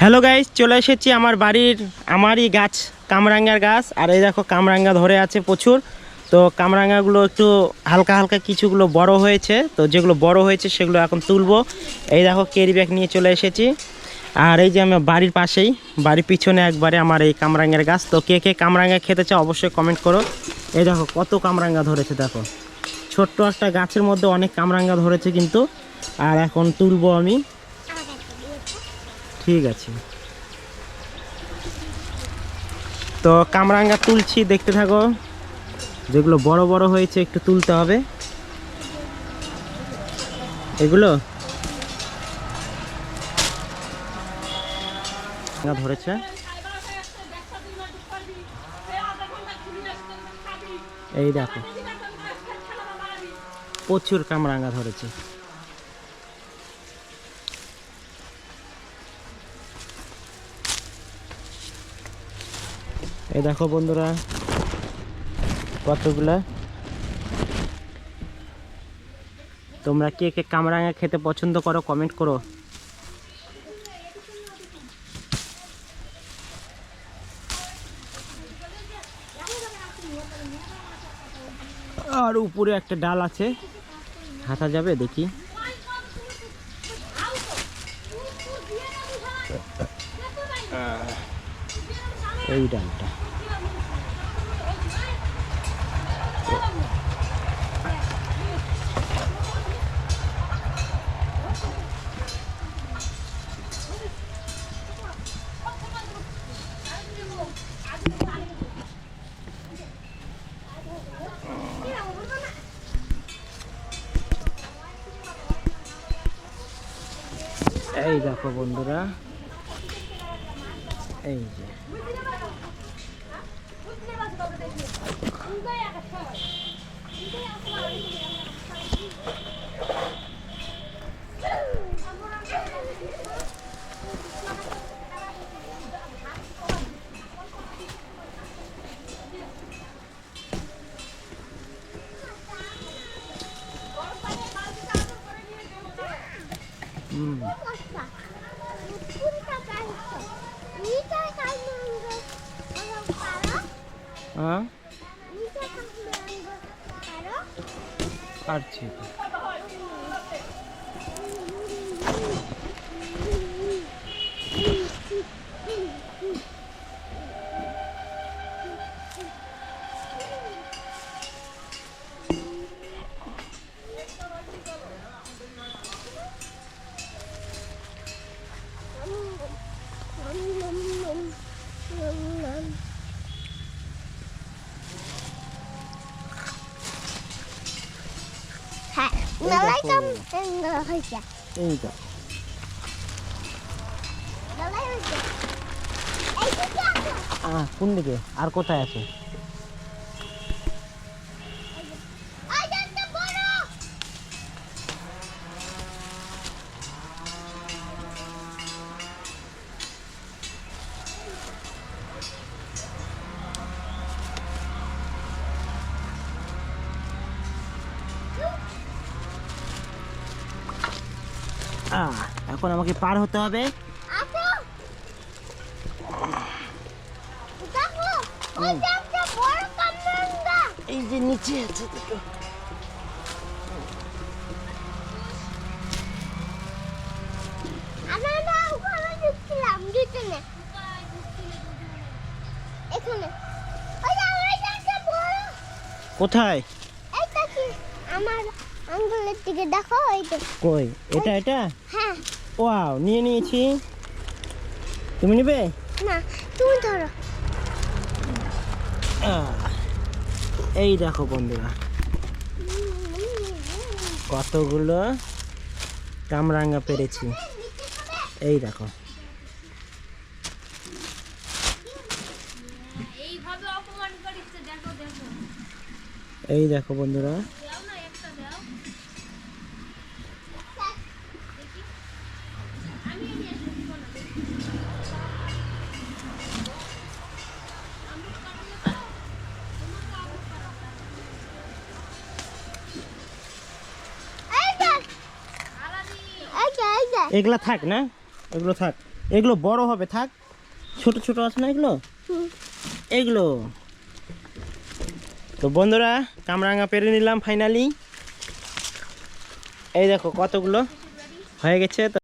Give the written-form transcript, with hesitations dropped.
Hello guys, চলে এসেছি আমার বাড়ির আমারই গাছ কামরাঙ্গার গাছ। আর এই দেখো কামরাঙ্গা ধরে আছে প্রচুর। তো কামরাঙ্গাগুলো একটু হালকা হালকা কিছুগুলো বড় হয়েছে, তো যেগুলো বড় হয়েছে সেগুলো এখন তুলবো। এই দেখো ক্যারি ব্যাগ নিয়ে চলে এসেছি। আর এই যে আমি বাড়ির পাশেই, বাড়ির পিছনে একবারে আমার এই কামরাঙ্গার গাছ। তো কে কে কামরাঙ্গা খেতে চাও অবশ্যই কমেন্ট করো। এই দেখো কত কামরাঙ্গা ধরেছে, দেখো ছোট্ট একটা গাছের মধ্যে অনেক কামরাঙ্গা ধরেছে কিন্তু। আর এখন তুলবো আমি। ঠিক আছে, তো কামরাঙ্গা তুলছি, দেখতে থাকো। যেগুলো বড় বড় হয়েছে একটু তুলতে হবে। এগুলো ধরেছে, এই দেখো প্রচুর কামরাঙ্গা ধরেছে। এই দেখো বন্ধুরা কতগুলা। তোমরা কে কে কামরাঙ্গা খেতে পছন্দ করো কমেন্ট করো। আর উপরে একটা ডাল আছে, হাঁটা যাবে দেখি। এই ডালটা এই দেখো বন্ধুরা, এই যে পারছি। কোন দিকে আর কোথায় আছে? এখন আমাকে পার হতে হবে। এই যে নিচে আছে দুটো। কোথায়? আমার আঙ্গুলের দিকে দেখো, এই তো। কই? এটা এটা? হ্যাঁ। ওয়াও, নিয়ে নিয়েছি। তুমি নেবে? না, তুমি ধরো। এই দেখো বন্ধুরা কতগুলো কামরাঙ্গা পেরেছি। এই দেখো, এই দেখো বন্ধুরা। এগুলা থাক না, এগুলো থাক। এগুলো বড় হবে, থাক। ছোট ছোট আছে না এগুলো, হুম। এগুলো। তো বন্ধুরা কামরাঙা পেরে নিলাম ফাইনালি। এই দেখো কতগুলো হয়ে গেছে। তো